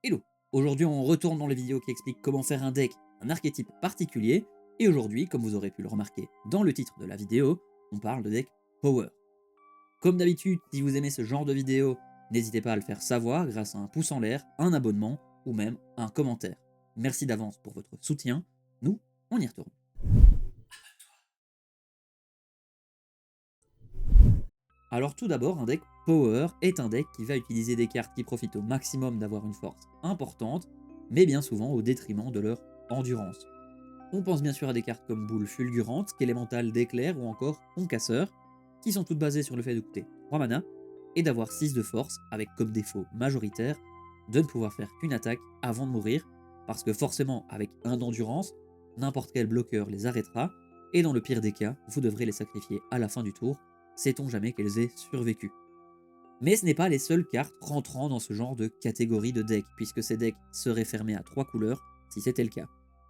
Hello. Aujourd'hui, on retourne dans les vidéos qui expliquent comment faire un deck, un archétype particulier. Et aujourd'hui, comme vous aurez pu le remarquer dans le titre de la vidéo, on parle de deck Power. Comme d'habitude, si vous aimez ce genre de vidéo, n'hésitez pas à le faire savoir grâce à un pouce en l'air, un abonnement ou même un commentaire. Merci d'avance pour votre soutien. Nous, on y retourne. Alors tout d'abord, un deck Power est un deck qui va utiliser des cartes qui profitent au maximum d'avoir une force importante, mais bien souvent au détriment de leur endurance. On pense bien sûr à des cartes comme Boule Fulgurante, Skélémental d'Éclair ou encore Concasseur, qui sont toutes basées sur le fait de coûter 3 mana et d'avoir 6 de force, avec comme défaut majoritaire de ne pouvoir faire qu'une attaque avant de mourir, parce que forcément avec un d'endurance, n'importe quel bloqueur les arrêtera, et dans le pire des cas, vous devrez les sacrifier à la fin du tour, sait-on jamais qu'elles aient survécu. Mais ce n'est pas les seules cartes rentrant dans ce genre de catégorie de deck, puisque ces decks seraient fermés à 3 couleurs si c'était le cas.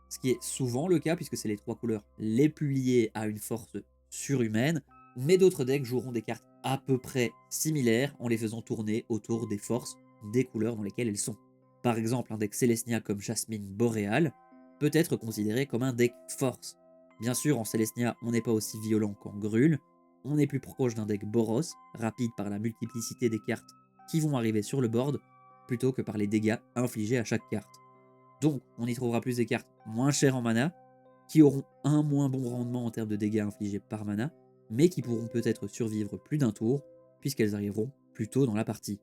Ce qui est souvent le cas, puisque c'est les 3 couleurs les plus liées à une force surhumaine, mais d'autres decks joueront des cartes à peu près similaires en les faisant tourner autour des forces des couleurs dans lesquelles elles sont. Par exemple, un deck Célestia comme Jasmine Boréal peut être considéré comme un deck force. Bien sûr, en Célestia, on n'est pas aussi violent qu'en Grul, on est plus proche d'un deck Boros, rapide par la multiplicité des cartes qui vont arriver sur le board, plutôt que par les dégâts infligés à chaque carte. Donc, on y trouvera plus des cartes moins chères en mana, qui auront un moins bon rendement en termes de dégâts infligés par mana, mais qui pourront peut-être survivre plus d'un tour, puisqu'elles arriveront plus tôt dans la partie.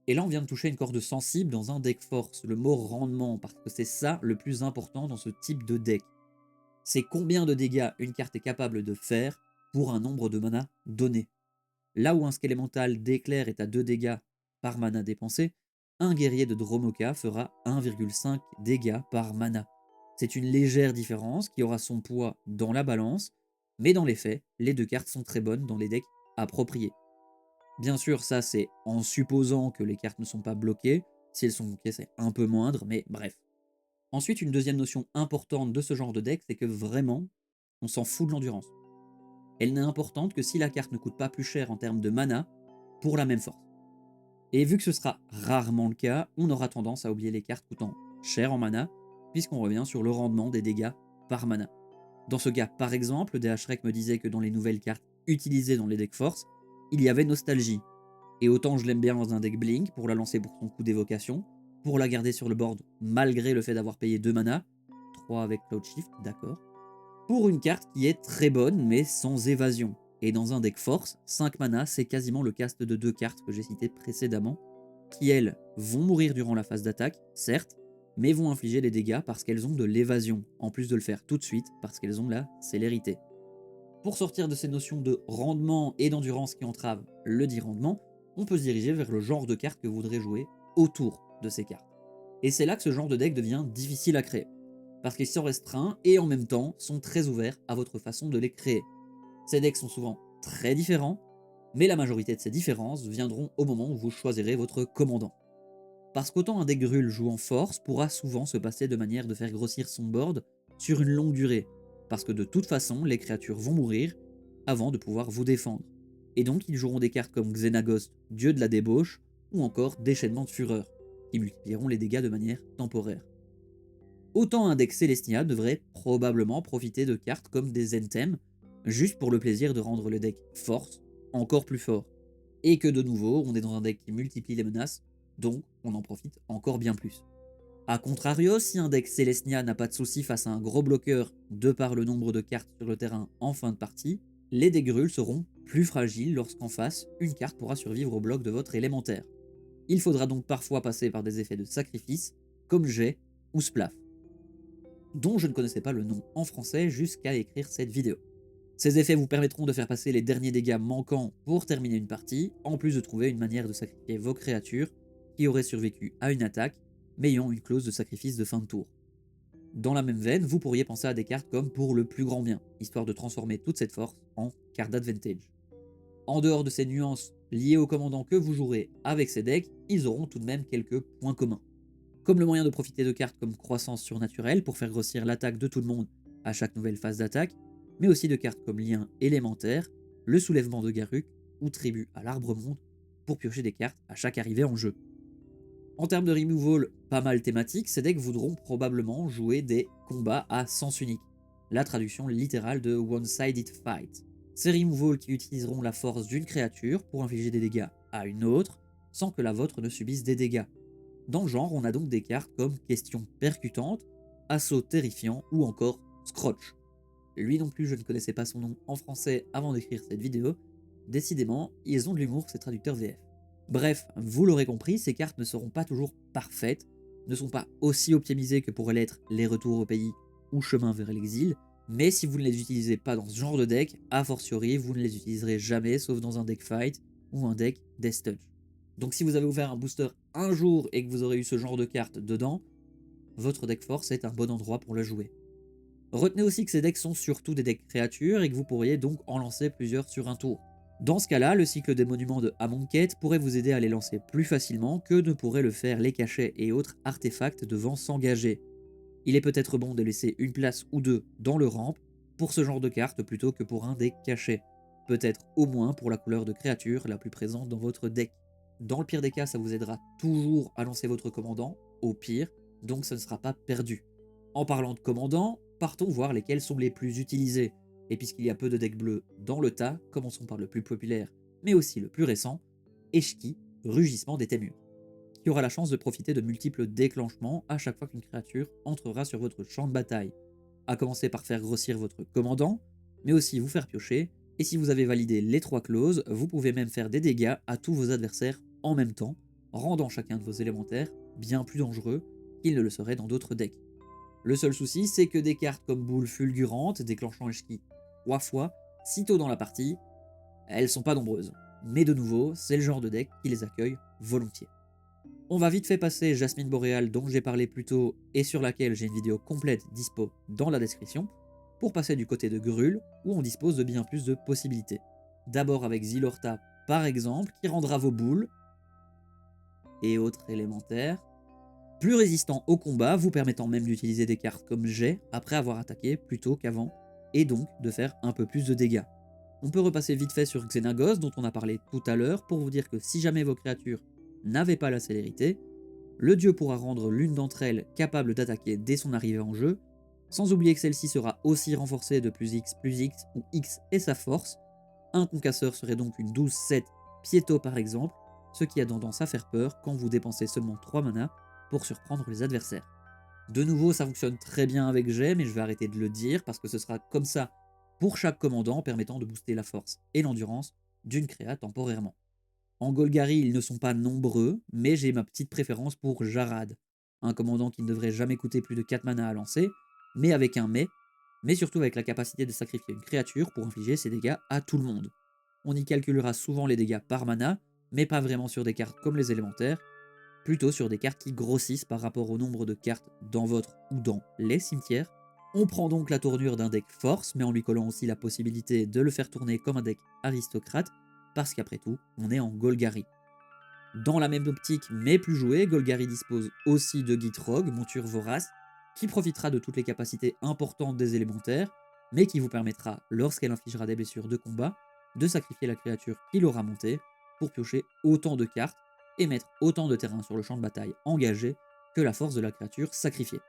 Et là, on vient de toucher une corde sensible dans un deck force, le mot rendement, parce que c'est ça le plus important dans ce type de deck. C'est combien de dégâts une carte est capable de faire pour un nombre de mana donné. Là où un Skélémental d'éclair est à 2 dégâts par mana dépensé, un guerrier de Dromoka fera 1,5 dégâts par mana. C'est une légère différence qui aura son poids dans la balance, mais dans les faits, les deux cartes sont très bonnes dans les decks appropriés. Bien sûr, ça c'est en supposant que les cartes ne sont pas bloquées. Si elles sont bloquées, c'est un peu moindre, mais bref. Ensuite, une deuxième notion importante de ce genre de deck, c'est que vraiment, on s'en fout de l'endurance. Elle n'est importante que si la carte ne coûte pas plus cher en termes de mana pour la même force. Et vu que ce sera rarement le cas, on aura tendance à oublier les cartes coûtant cher en mana, puisqu'on revient sur le rendement des dégâts par mana. Dans ce cas, par exemple, DHREC me disait que dans les nouvelles cartes utilisées dans les decks force, il y avait Nostalgie. Et autant je l'aime bien dans un deck Blink pour la lancer pour son coup d'évocation, pour la garder sur le board malgré le fait d'avoir payé 2 mana, 3 avec Cloud Shift, d'accord, pour une carte qui est très bonne mais sans évasion. Et dans un deck force, 5 mana, c'est quasiment le cast de 2 cartes que j'ai citées précédemment, qui elles vont mourir durant la phase d'attaque, certes, mais vont infliger des dégâts parce qu'elles ont de l'évasion, en plus de le faire tout de suite parce qu'elles ont la célérité. Pour sortir de ces notions de rendement et d'endurance qui entravent le dit rendement, on peut se diriger vers le genre de cartes que vous voudrez jouer autour de ces cartes. Et c'est là que ce genre de deck devient difficile à créer, parce qu'ils sont restreints et en même temps sont très ouverts à votre façon de les créer. Ces decks sont souvent très différents, mais la majorité de ces différences viendront au moment où vous choisirez votre commandant. Parce qu'autant un deck Grul jouant force pourra souvent se passer de manière de faire grossir son board sur une longue durée, parce que de toute façon les créatures vont mourir avant de pouvoir vous défendre. Et donc ils joueront des cartes comme Xenaghost, dieu de la débauche, ou encore Déchaînement de Fureur, qui multiplieront les dégâts de manière temporaire. Autant un deck Célestia devrait probablement profiter de cartes comme des Entem, juste pour le plaisir de rendre le deck force encore plus fort. Et que de nouveau, on est dans un deck qui multiplie les menaces, donc on en profite encore bien plus. A contrario, si un deck Célestia n'a pas de souci face à un gros bloqueur de par le nombre de cartes sur le terrain en fin de partie, les decks Grul seront plus fragiles lorsqu'en face, une carte pourra survivre au bloc de votre élémentaire. Il faudra donc parfois passer par des effets de sacrifice, comme Jet ou Splaf, dont je ne connaissais pas le nom en français jusqu'à écrire cette vidéo. Ces effets vous permettront de faire passer les derniers dégâts manquants pour terminer une partie, en plus de trouver une manière de sacrifier vos créatures qui auraient survécu à une attaque, mais ayant une clause de sacrifice de fin de tour. Dans la même veine, vous pourriez penser à des cartes comme pour le plus grand bien, histoire de transformer toute cette force en carte d'advantage. En dehors de ces nuances liées aux commandants que vous jouerez avec ces decks, ils auront tout de même quelques points communs. Comme le moyen de profiter de cartes comme croissance surnaturelle pour faire grossir l'attaque de tout le monde à chaque nouvelle phase d'attaque, mais aussi de cartes comme lien élémentaire, le soulèvement de Garruk ou tribu à l'arbre monde pour piocher des cartes à chaque arrivée en jeu. En termes de removal, pas mal thématique, ces decks voudront probablement jouer des combats à sens unique, la traduction littérale de One-Sided Fight. Ces removals qui utiliseront la force d'une créature pour infliger des dégâts à une autre, sans que la vôtre ne subisse des dégâts. Dans le genre, on a donc des cartes comme Question percutante, Assaut terrifiant ou encore Scrotch. Lui non plus, je ne connaissais pas son nom en français avant d'écrire cette vidéo. Décidément, ils ont de l'humour, ces traducteurs VF. Bref, vous l'aurez compris, ces cartes ne seront pas toujours parfaites, ne sont pas aussi optimisées que pourraient l'être les retours au pays ou chemin vers l'exil, mais si vous ne les utilisez pas dans ce genre de deck, a fortiori, vous ne les utiliserez jamais sauf dans un deck fight ou un deck Death Touch. Donc si vous avez ouvert un booster un jour et que vous aurez eu ce genre de carte dedans, votre deck force est un bon endroit pour le jouer. Retenez aussi que ces decks sont surtout des decks créatures et que vous pourriez donc en lancer plusieurs sur un tour. Dans ce cas-là, le cycle des monuments de Amonkhet pourrait vous aider à les lancer plus facilement que ne pourraient le faire les cachets et autres artefacts devant s'engager. Il est peut-être bon de laisser une place ou deux dans le ramp pour ce genre de carte plutôt que pour un deck caché. Peut-être au moins pour la couleur de créature la plus présente dans votre deck. Dans le pire des cas, ça vous aidera toujours à lancer votre commandant, au pire, donc ça ne sera pas perdu. En parlant de commandants, partons voir lesquels sont les plus utilisés. Et puisqu'il y a peu de decks bleus dans le tas, commençons par le plus populaire, mais aussi le plus récent, Eshki, Rugissement des Témurs, qui aura la chance de profiter de multiples déclenchements à chaque fois qu'une créature entrera sur votre champ de bataille. À commencer par faire grossir votre commandant, mais aussi vous faire piocher, et si vous avez validé les 3 clauses, vous pouvez même faire des dégâts à tous vos adversaires en même temps, rendant chacun de vos élémentaires bien plus dangereux qu'ils ne le seraient dans d'autres decks. Le seul souci, c'est que des cartes comme Boule Fulgurante, déclenchant Eshki 3 fois, sitôt dans la partie, elles sont pas nombreuses. Mais de nouveau, c'est le genre de deck qui les accueille volontiers. On va vite fait passer Jasmine Boréale dont j'ai parlé plus tôt et sur laquelle j'ai une vidéo complète dispo dans la description, pour passer du côté de Grul, où on dispose de bien plus de possibilités. D'abord avec Zilorta par exemple, qui rendra vos boules et autres élémentaires plus résistants au combat, vous permettant même d'utiliser des cartes comme jet après avoir attaqué plutôt qu'avant, et donc de faire un peu plus de dégâts. On peut repasser vite fait sur Xenagos dont on a parlé tout à l'heure pour vous dire que si jamais vos créatures n'avaient pas la célérité, le dieu pourra rendre l'une d'entre elles capable d'attaquer dès son arrivée en jeu, sans oublier que celle-ci sera aussi renforcée de plus X où X est sa force. Un concasseur serait donc une 12-7 Pieto par exemple, ce qui a tendance à faire peur quand vous dépensez seulement 3 mana pour surprendre les adversaires. De nouveau, ça fonctionne très bien avec Jet, mais je vais arrêter de le dire parce que ce sera comme ça pour chaque commandant, permettant de booster la force et l'endurance d'une créa temporairement. En Golgari, ils ne sont pas nombreux, mais j'ai ma petite préférence pour Jarad, un commandant qui ne devrait jamais coûter plus de 4 mana à lancer, mais avec un mais surtout avec la capacité de sacrifier une créature pour infliger ses dégâts à tout le monde. On y calculera souvent les dégâts par mana, mais pas vraiment sur des cartes comme les élémentaires, plutôt sur des cartes qui grossissent par rapport au nombre de cartes dans votre ou dans les cimetières. On prend donc la tournure d'un deck force, mais en lui collant aussi la possibilité de le faire tourner comme un deck aristocrate, parce qu'après tout, on est en Golgari. Dans la même optique, mais plus jouée, Golgari dispose aussi de Gitrog, monture vorace, qui profitera de toutes les capacités importantes des élémentaires, mais qui vous permettra, lorsqu'elle infligera des blessures de combat, de sacrifier la créature qui l'aura montée pour piocher autant de cartes et mettre autant de terrain sur le champ de bataille engagé que la force de la créature sacrifiée.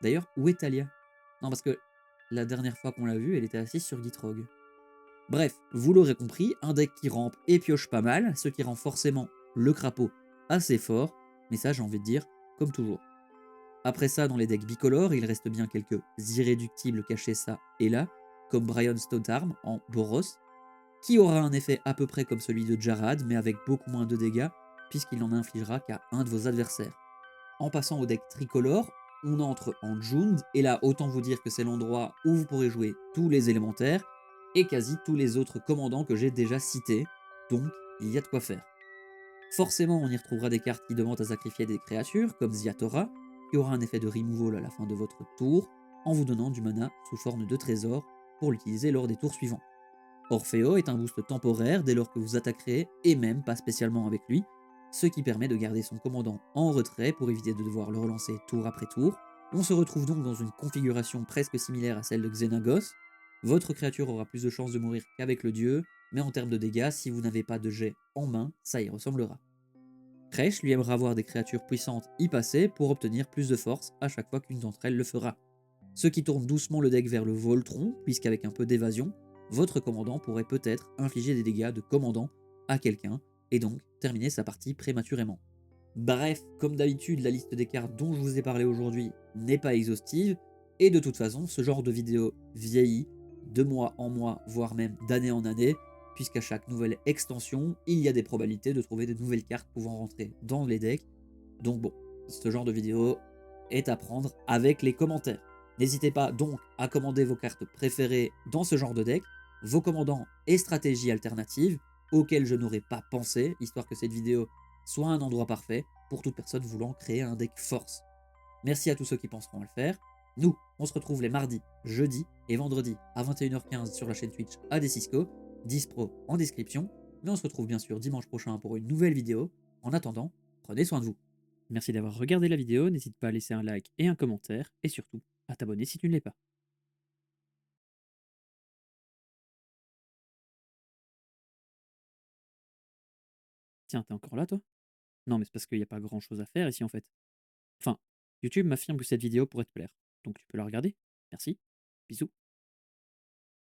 D'ailleurs, où est Talia? Non, parce que la dernière fois qu'on l'a vue, elle était assise sur Gitrog. Bref, vous l'aurez compris, un deck qui rampe et pioche pas mal, ce qui rend forcément le crapaud assez fort, mais ça j'ai envie de dire comme toujours. Après ça, dans les decks bicolores, il reste bien quelques irréductibles cachés ça et là, comme Brian Stonearm en Boros, qui aura un effet à peu près comme celui de Jarad, mais avec beaucoup moins de dégâts, puisqu'il n'en infligera qu'à un de vos adversaires. En passant au deck tricolore, on entre en Jund, et là autant vous dire que c'est l'endroit où vous pourrez jouer tous les élémentaires, et quasi tous les autres commandants que j'ai déjà cités, donc il y a de quoi faire. Forcément, on y retrouvera des cartes qui demandent à sacrifier des créatures, comme Ziatora, qui aura un effet de removal à la fin de votre tour, en vous donnant du mana sous forme de trésor pour l'utiliser lors des tours suivants. Orfeo est un boost temporaire dès lors que vous attaquerez, et même pas spécialement avec lui, ce qui permet de garder son commandant en retrait pour éviter de devoir le relancer tour après tour. On se retrouve donc dans une configuration presque similaire à celle de Xenagos. Votre créature aura plus de chances de mourir qu'avec le dieu, mais en termes de dégâts, si vous n'avez pas de jet en main, ça y ressemblera. Crèche lui aimera voir des créatures puissantes y passer pour obtenir plus de force à chaque fois qu'une d'entre elles le fera. Ce qui tourne doucement le deck vers le Voltron, puisqu'avec un peu d'évasion, votre commandant pourrait peut-être infliger des dégâts de commandant à quelqu'un, et donc terminer sa partie prématurément. Bref, comme d'habitude, la liste des cartes dont je vous ai parlé aujourd'hui n'est pas exhaustive, et de toute façon, ce genre de vidéo vieillit de mois en mois, voire même d'année en année, puisqu'à chaque nouvelle extension, il y a des probabilités de trouver de nouvelles cartes pouvant rentrer dans les decks. Donc bon, ce genre de vidéo est à prendre avec les commentaires. N'hésitez pas donc à commander vos cartes préférées dans ce genre de deck, vos commandants et stratégies alternatives auxquelles je n'aurais pas pensé, histoire que cette vidéo soit un endroit parfait pour toute personne voulant créer un deck force. Merci à tous ceux qui penseront à le faire. Nous, on se retrouve les mardis, jeudis et vendredis à 21h15 sur la chaîne Twitch ADCisco, 10 Pro en description, mais on se retrouve bien sûr dimanche prochain pour une nouvelle vidéo. En attendant, prenez soin de vous. Merci d'avoir regardé la vidéo, n'hésite pas à laisser un like et un commentaire, et surtout à t'abonner si tu ne l'es pas. Tiens, t'es encore là toi? Non mais c'est parce qu'il n'y a pas grand chose à faire ici en fait. Enfin, YouTube m'affirme que cette vidéo pourrait te plaire, donc tu peux la regarder. Merci, bisous.